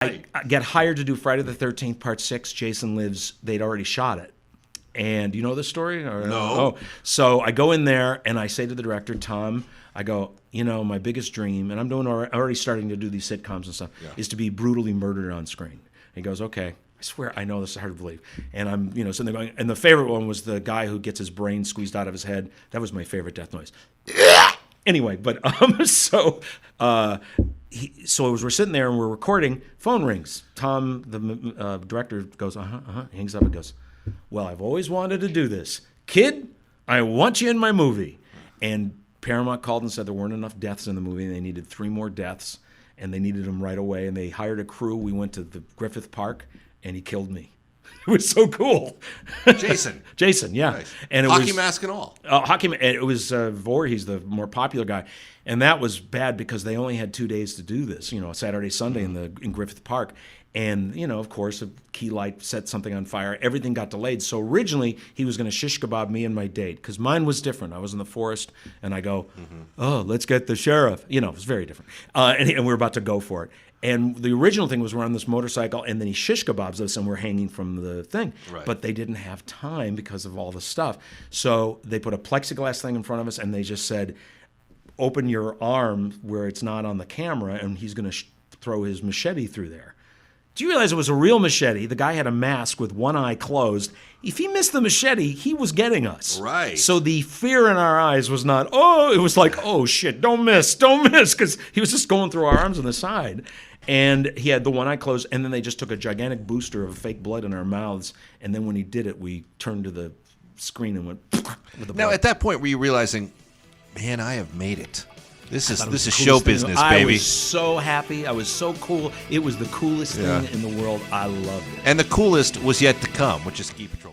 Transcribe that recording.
I get hired to do Friday the 13th, Part 6. Jason Lives. They'd already shot it. And you know this story? Or, No. Oh, so I go in there and I say to the director, Tom, I go, my biggest dream, and I'm already starting to do these sitcoms and stuff, is to be brutally murdered on screen. He goes, okay. I swear, I know this is hard to believe. And I'm, sitting there going, and the favorite one was the guy who gets his brain squeezed out of his head. That was my favorite death noise. Anyway, but so we're sitting there and we're recording. Phone rings. Tom, the director, goes, hangs up and goes, well, I've always wanted to do this. Kid, I want you in my movie. And Paramount called and said there weren't enough deaths in the movie. And they needed 3 more deaths, and they needed them right away. And they hired a crew. We went to the Griffith Park, and he killed me. It was so cool. Jason, yeah. Nice. And it Hockey mask and all. It was Voorhees, the more popular guy, and that was bad because they only had 2 days to do this. Saturday, Sunday in Griffith Park, and of course, a key light set something on fire. Everything got delayed. So originally, he was going to shish kebab me and my date because mine was different. I was in the forest, and I go, "Oh, let's get the sheriff." It was very different, and we were about to go for it. And the original thing was we're on this motorcycle, and then he shish kebabs us, and we're hanging from the thing. Right. But they didn't have time because of all the stuff. So they put a plexiglass thing in front of us, and they just said, open your arm where it's not on the camera, and he's going to throw his machete through there. Do you realize it was a real machete? The guy had a mask with one eye closed. If he missed the machete, he was getting us. Right. So the fear in our eyes was not, it was like, oh, shit, don't miss, because he was just going through our arms on the side. And he had the one eye closed, and then they just took a gigantic booster of fake blood in our mouths, and then when he did it, we turned to the screen and went with the blood. Now, at that point, were you realizing, man, I have made it? This is the show coolest thing. business, I baby. was so happy. I was so cool. It was the coolest thing in the world. I loved it. And the coolest was yet to come, which is Ski Patrol.